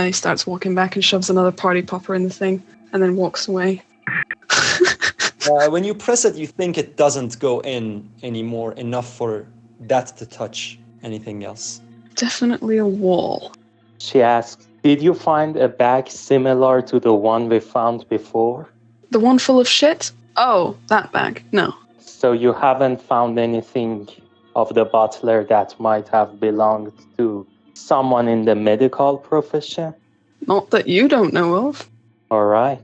He starts walking back and shoves another party popper in the thing, and then walks away. When you press it, you think it doesn't go in anymore enough for that to touch anything else. Definitely a wall. She asks, did you find a bag similar to the one we found before? The one full of shit? Oh, that bag. No. So you haven't found anything of the butler that might have belonged to someone in the medical profession? Not that you don't know of. All right.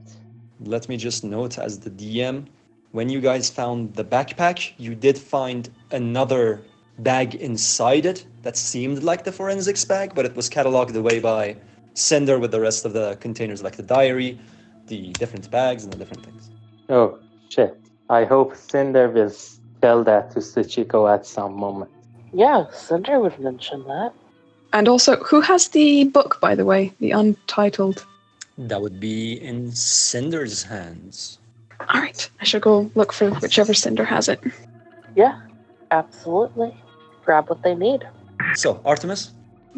Let me just note as the DM, when you guys found the backpack, you did find another bag inside it that seemed like the forensics bag, but it was cataloged away by Cinder with the rest of the containers, like the diary, the different bags, and the different things. Oh, shit. I hope Cinder will tell that to Succ at some moment. Yeah, Cinder would mention that. And also, who has the book, by the way? The Untitled. That would be in Cinder's hands. All right, I shall go look for whichever Cinder has it. Yeah, absolutely. Grab what they need. So, Artemis?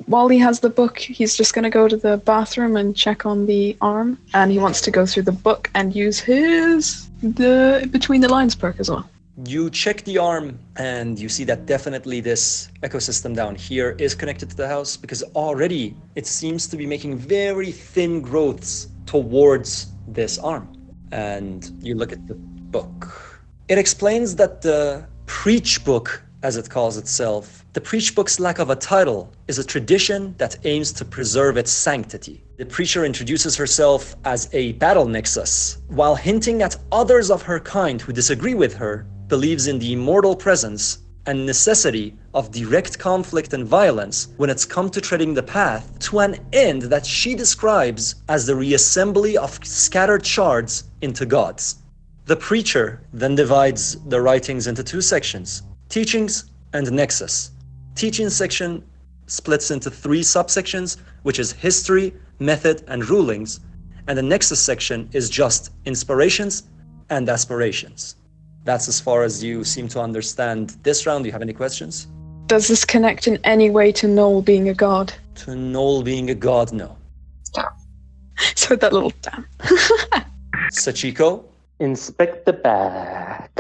While he has the book, he's just going to go to the bathroom and check on the arm, and he wants to go through the book and use the Between the Lines perk as well. You check the arm and you see that definitely this ecosystem down here is connected to the house, because already it seems to be making very thin growths towards this arm. And you look at the book. It explains that the preach book, as it calls itself, the preach book's lack of a title is a tradition that aims to preserve its sanctity. The preacher introduces herself as a battle nexus, while hinting at others of her kind who disagree with her, believes in the immortal presence and necessity of direct conflict and violence when it's come to treading the path to an end that she describes as the reassembly of scattered shards into gods. The preacher then divides the writings into two sections, teachings and nexus. Teaching section splits into three subsections, which is history, method, and rulings, and the nexus section is just inspirations and aspirations. That's as far as you seem to understand this round. Do you have any questions? Does this connect in any way to Noel being a god? To Noel being a god, no. So that little damn. Sachiko? Inspect the bag.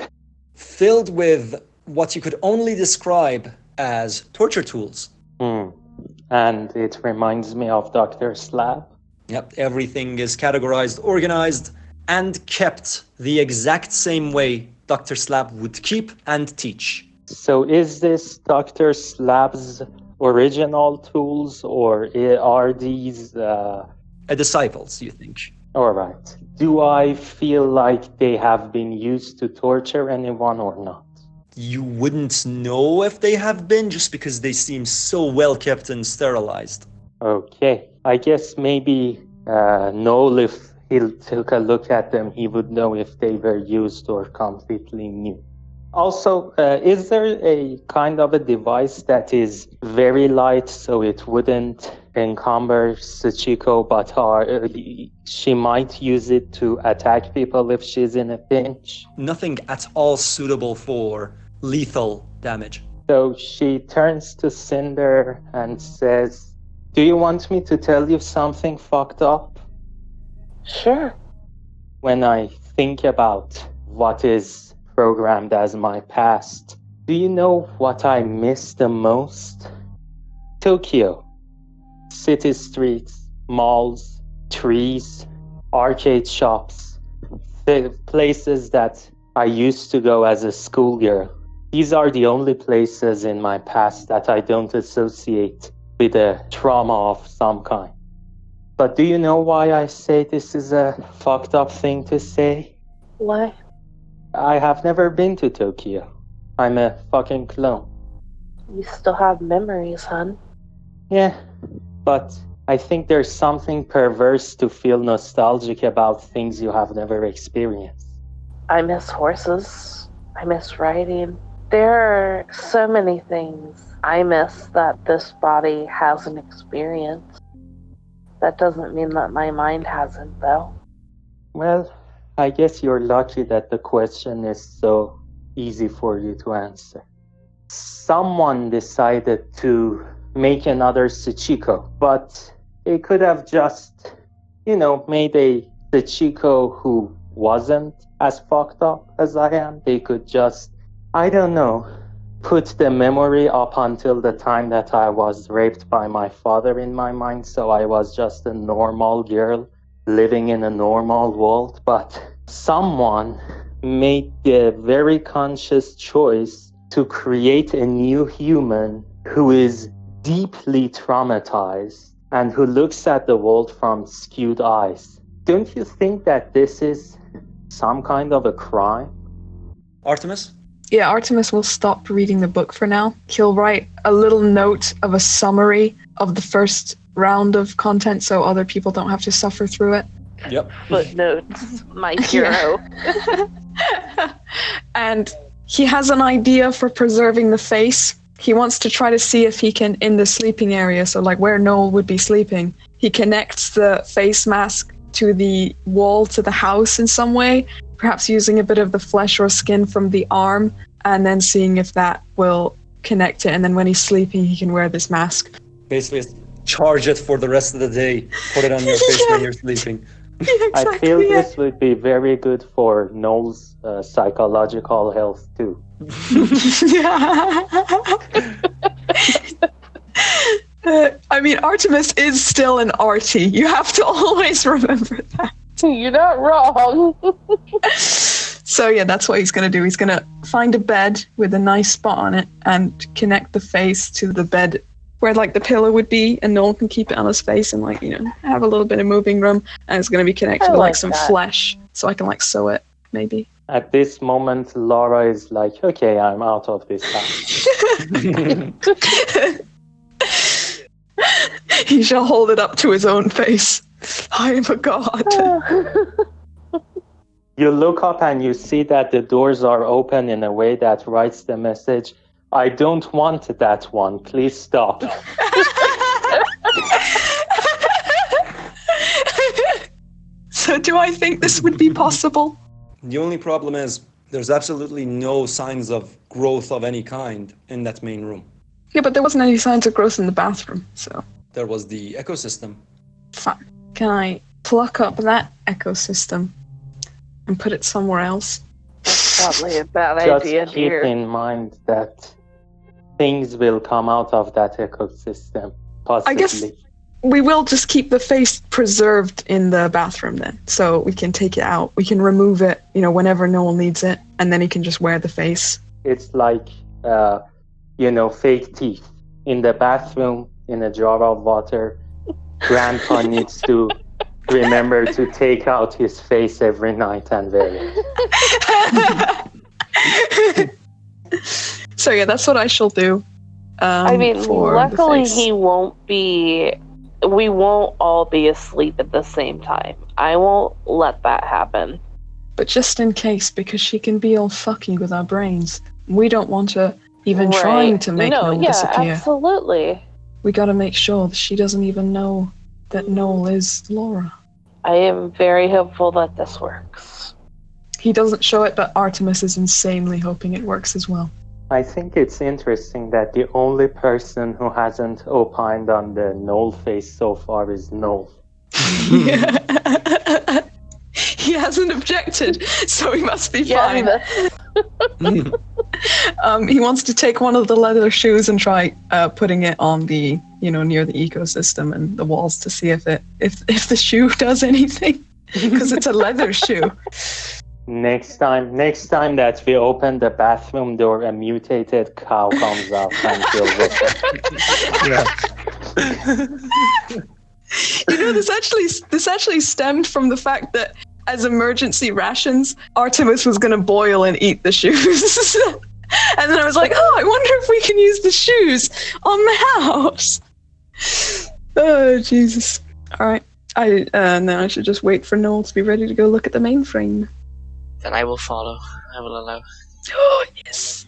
Filled with what you could only describe as torture tools. And it reminds me of Doctor's lab. Yep, everything is categorized, organized, and kept the exact same way Dr. Slab would keep and teach. So is this Dr. Slab's original tools, or are these... Disciples, you think? All right. Do I feel like they have been used to torture anyone or not? You wouldn't know if they have been, just because they seem so well kept and sterilized. Okay. I guess maybe Noel, if he took a look at them, he would know if they were used or completely new. Also, is there a kind of a device that is very light so it wouldn't encumber Succ, but she might use it to attack people if she's in a pinch? Nothing at all suitable for lethal damage. So she turns to Cinder and says, do you want me to tell you something fucked up? Sure. When I think about what is programmed as my past, do you know what I miss the most? Tokyo. City streets, malls, trees, arcade shops, the places that I used to go as a schoolgirl. These are the only places in my past that I don't associate with a trauma of some kind. But do you know why I say this is a fucked up thing to say? Why? I have never been to Tokyo. I'm a fucking clone. You still have memories, hon. Yeah, but I think there's something perverse to feel nostalgic about things you have never experienced. I miss horses. I miss riding. There are so many things I miss that this body hasn't experienced. That doesn't mean that my mind hasn't, though. Well, I guess you're lucky that the question is so easy for you to answer. Someone decided to make another Succ, but they could have just, made a Sachiko who wasn't as fucked up as I am. They could just, I don't know, put the memory up until the time that I was raped by my father in my mind, so I was just a normal girl living in a normal world. But someone made the very conscious choice to create a new human who is deeply traumatized and who looks at the world from skewed eyes. Don't you think that this is some kind of a crime? Artemis? Yeah, Artemis will stop reading the book for now. He'll write a little note of a summary of the first round of content so other people don't have to suffer through it. Yep. Footnotes, my hero. And he has an idea for preserving the face. He wants to try to see if he can, in the sleeping area, so like where Noel would be sleeping, he connects the face mask to the wall to the house in some way, perhaps using a bit of the flesh or skin from the arm, and then seeing if that will connect it. And then when he's sleeping, he can wear this mask. Basically, charge it for the rest of the day. Put it on your face when you're sleeping. Yeah, exactly, I feel this would be very good for Noel's psychological health too. I mean, Artemis is still an arty. You have to always remember that. You're not wrong. So yeah, that's what he's going to do. He's going to find a bed with a nice spot on it and connect the face to the bed where like the pillow would be, and Noel can keep it on his face and like, have a little bit of moving room, and it's going to be connected with like some flesh so I can like sew it maybe. At this moment, Laura is like, okay, I'm out of this house. He shall hold it up to his own face. I am a god. You look up and you see that the doors are open in a way that writes the message, I don't want that one, please stop. So do I think this would be possible? The only problem is there's absolutely no signs of growth of any kind in that main room. Yeah, but there wasn't any signs of growth in the bathroom, so... There was the ecosystem. Fine. Can I pluck up that ecosystem and put it somewhere else? That's probably a bad Just idea, keep dear. in mind that things will come out of that ecosystem, possibly. I guess we will just keep the face preserved in the bathroom then, so we can take it out. We can remove it, whenever Noel needs it, and then he can just wear the face. It's like, fake teeth. In the bathroom, in a jar of water, Grandpa needs to remember to take out his face every night and wear it. So yeah, that's what I shall do. Luckily we won't all be asleep at the same time. I won't let that happen. But just in case, because she can be all fucky with our brains. We don't want her even trying to make Noel disappear. Absolutely. We gotta make sure that she doesn't even know that Noel is Laura. I am very hopeful that this works. He doesn't show it, but Artemis is insanely hoping it works as well. I think it's interesting that the only person who hasn't opined on the Noel face so far is Noel. Yeah. He hasn't objected, so he must be fine. He wants to take one of the leather shoes and try putting it on the, near the ecosystem and the walls to see if the shoe does anything, because it's a leather shoe. Next time that we open the bathroom door, a mutated cow comes out and kills us. This actually stemmed from the fact that as emergency rations, Artemis was going to boil and eat the shoes. And then I was like, I wonder if we can use the shoes on the house. Oh, Jesus. All right. Now I should just wait for Noel to be ready to go look at the mainframe. Then I will follow. I will allow. Oh, yes.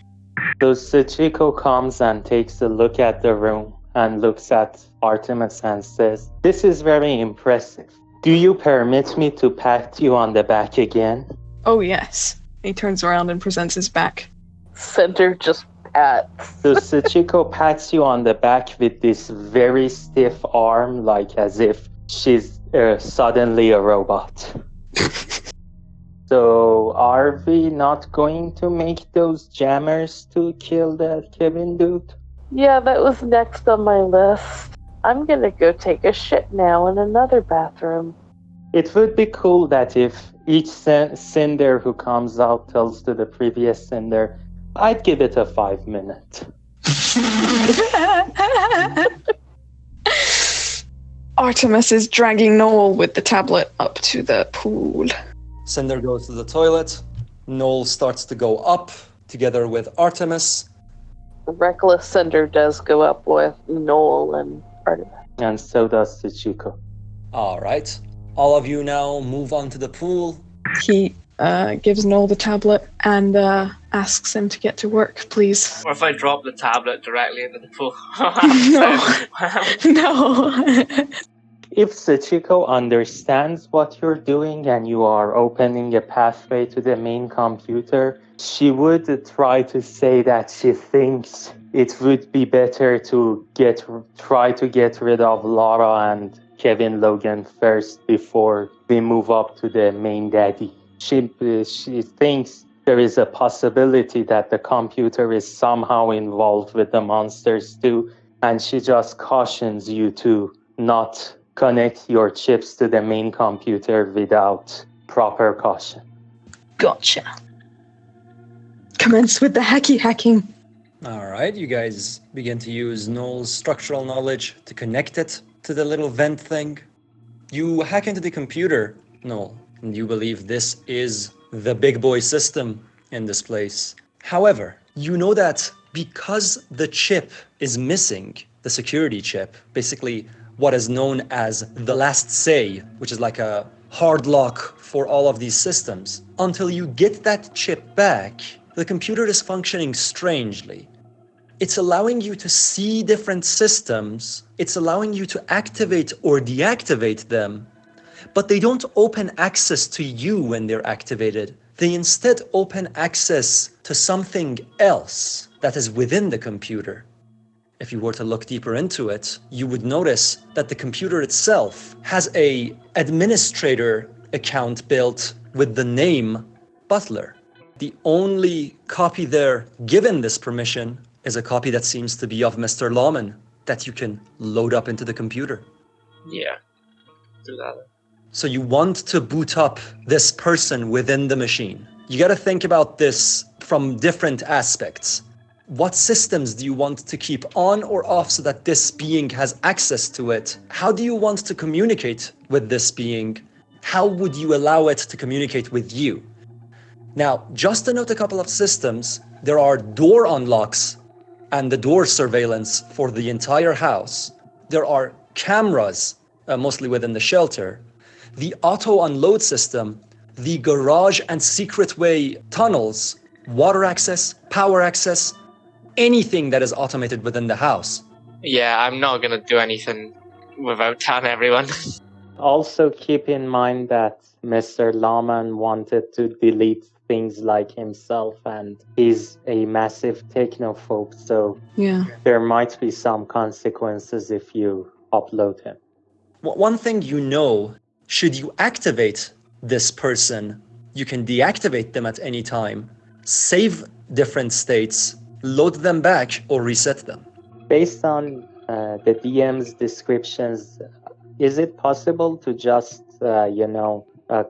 So Sachiko comes and takes a look at the room and looks at Artemis and says, "This is very impressive. Do you permit me to pat you on the back again?" Oh, yes. He turns around and presents his back. Cinder just cats. So Succ pats you on the back with this very stiff arm, like as if she's suddenly a robot. So are we not going to make those jammers to kill that Kevin dude? Yeah, that was next on my list. I'm gonna go take a shit now in another bathroom. It would be cool that if each cinder who comes out tells to the previous cinder, I'd give it a 5 minute. Artemis is dragging Noel with the tablet up to the pool. Cinder goes to the toilet. Noel starts to go up together with Artemis. Reckless Cinder does go up with Noel and Artemis. And so does Succ. All right. All of you now move on to the pool. He gives Noel the tablet and asks him to get to work, please. Or if I drop the tablet directly into the pool. No. If Succ understands what you're doing and you are opening a pathway to the main computer, she would try to say that she thinks it would be better to try to get rid of Lara and Kevin Logan first before we move up to the main daddy. She thinks there is a possibility that the computer is somehow involved with the monsters too, and she just cautions you to not connect your chips to the main computer without proper caution. Gotcha. Commence with the hacking. All right, you guys begin to use Noel's structural knowledge to connect it to the little vent thing. You hack into the computer, Noel, and you believe this is the big boy system in this place. However, you know that because the chip is missing, the security chip, basically what is known as the last say, which is like a hard lock for all of these systems, until you get that chip back, the computer is functioning strangely. It's allowing you to see different systems. It's allowing you to activate or deactivate them, but they don't open access to you when they're activated. They instead open access to something else that is within the computer. If you were to look deeper into it, you would notice that the computer itself has a administrator account built with the name Butler. The only copy there given this permission is a copy that seems to be of Mr. Lawman that you can load up into the computer. Yeah, do that. So you want to boot up this person within the machine. You got to think about this from different aspects. What systems do you want to keep on or off so that this being has access to it? How do you want to communicate with this being? How would you allow it to communicate with you? Now, just to note a couple of systems, there are door unlocks and the door surveillance for the entire house. There are cameras, mostly within the shelter, the auto unload system, the garage and secret way tunnels, water access, power access, anything that is automated within the house. Yeah, I'm not going to do anything without telling everyone. Also keep in mind that Mr. Lawman wanted to delete things like himself, and he's a massive technophobe, so Yeah. there might be some consequences if you upload him. One thing you know, should you activate this person, you can deactivate them at any time, save different states, load them back, or reset them. Based on the DM's descriptions, is it possible to just,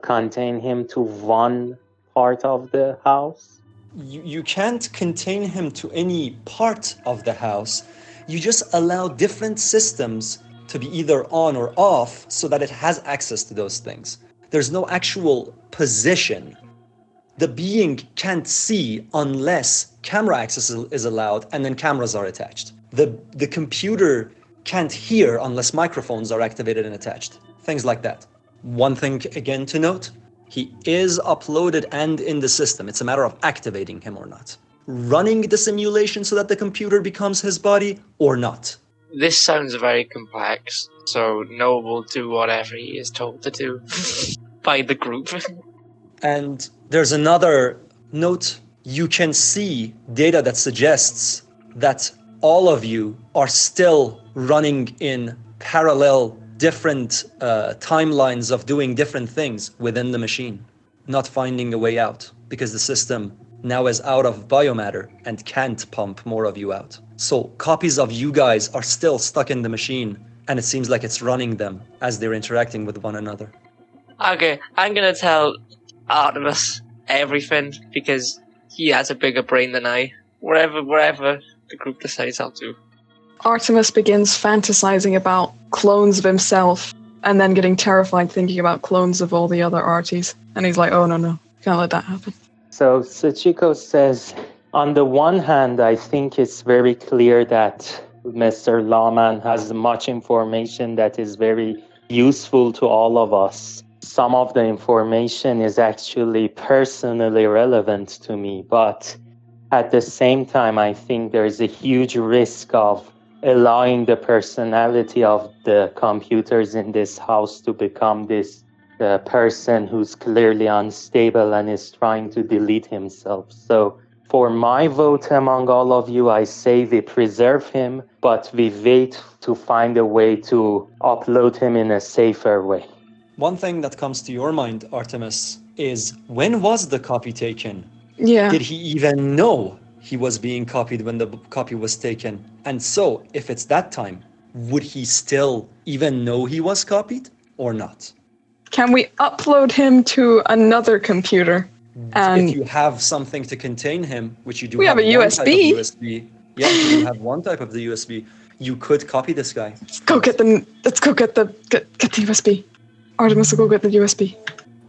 contain him to one part of the house? You can't contain him to any part of the house. You just allow different systems to be either on or off so that it has access to those things. There's no actual position. The being can't see unless camera access is allowed and then cameras are attached. The computer can't hear unless microphones are activated and attached. Things like that. One thing again to note, he is uploaded and in the system. It's a matter of activating him or not. Running the simulation so that the computer becomes his body or not. This sounds very complex, so Noah will do whatever he is told to do by the group. And there's another note you can see data that suggests that all of you are still running in parallel different timelines of doing different things within the machine, not finding a way out because the system now is out of biomatter and can't pump more of you out. So copies of you guys are still stuck in the machine, and it seems like it's running them as they're interacting with one another. Okay, I'm gonna tell Artemis everything because he has a bigger brain than I. Wherever the group decides I'll do. Artemis begins fantasizing about clones of himself and then getting terrified thinking about clones of all the other arties. And he's like, oh, no, can't let that happen. So Sachiko says, on the one hand, I think it's very clear that Mr. Lawman has much information that is very useful to all of us. Some of the information is actually personally relevant to me, but at the same time, I think there is a huge risk of allowing the personality of the computers in this house to become this person who's clearly unstable and is trying to delete himself. So for my vote among all of you, I say we preserve him, but we wait to find a way to upload him in a safer way. One thing that comes to your mind, Artemis, is when was the copy taken? Yeah. Did he even know he was being copied when the copy was taken? And so, if it's that time, would he still even know he was copied or not? Can we upload him to another computer? And If you have something to contain him, which you do we have a one type of USB. USB. Yeah, you do have one type of the USB. You could copy this guy. Let's go get the USB. Artemis will go get the USB.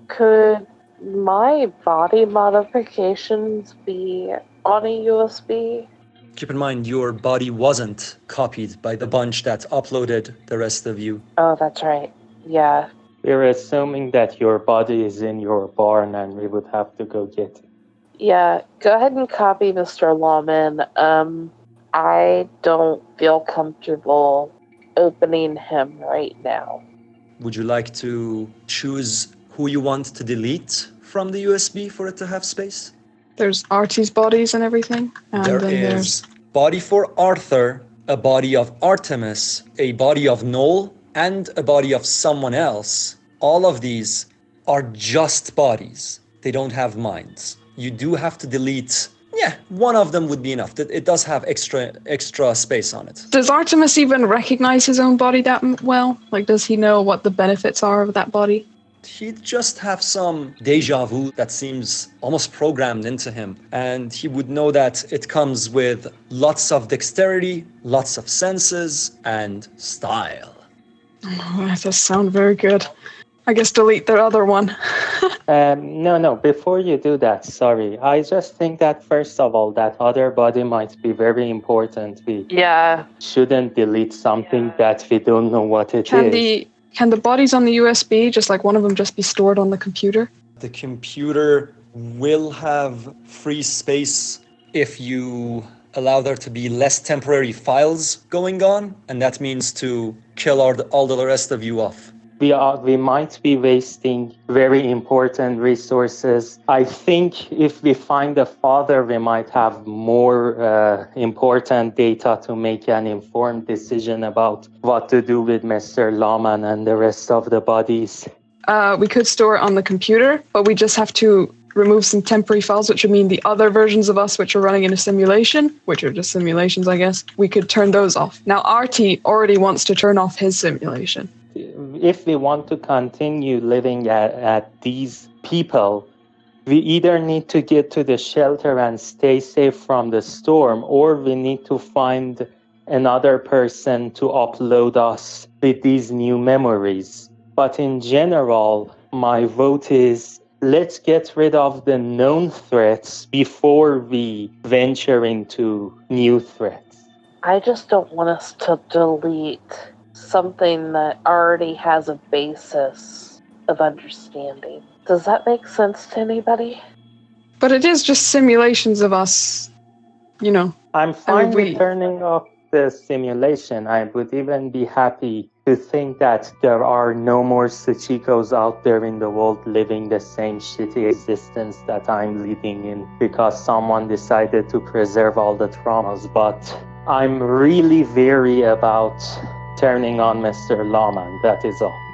Could my body modifications be on a USB? Keep in mind, your body wasn't copied by the bunch that uploaded the rest of you. Oh, that's right. Yeah. We're assuming that your body is in your barn and we would have to go get it. Yeah, go ahead and copy Mr. Lawman. I don't feel comfortable opening him right now. Would you like to choose who you want to delete from the USB for it to have space? There's Artie's bodies and everything. And There then is body for Arthur, a body of Artemis, a body of Noel, and a body of someone else. All of these are just bodies. They don't have minds. You do have to delete, one of them would be enough. It does have extra space on it. Does Artemis even recognize his own body that well? Like, does he know what the benefits are of that body? He'd just have some deja vu that seems almost programmed into him. And he would know that it comes with lots of dexterity, lots of senses, and style. Oh, that does sound very good. I guess delete the other one. No, before you do that, sorry. I just think that first of all, that other body might be very important. We shouldn't delete something that we don't know what it is. Can the bodies on the USB, just like one of them, just be stored on the computer? The computer will have free space if you allow there to be less temporary files going on, and that means to kill all the rest of you off. We might be wasting very important resources. I think if we find a father, we might have more important data to make an informed decision about what to do with Mr. Lawman and the rest of the bodies. We could store it on the computer, but we just have to remove some temporary files, which would mean the other versions of us which are running in a simulation, which are just simulations, I guess, we could turn those off. Now, Artie already wants to turn off his simulation. If we want to continue living at these people, we either need to get to the shelter and stay safe from the storm, or we need to find another person to upload us with these new memories. But in general, my vote is let's get rid of the known threats before we venture into new threats. I just don't want us to delete something that already has a basis of understanding. Does that make sense to anybody? But it is just simulations of us, I'm fine with turning off the simulation. I would even be happy to think that there are no more Suchikos out there in the world living the same shitty existence that I'm living in because someone decided to preserve all the traumas. But I'm really wary about turning on Mr. Lawman, that is all.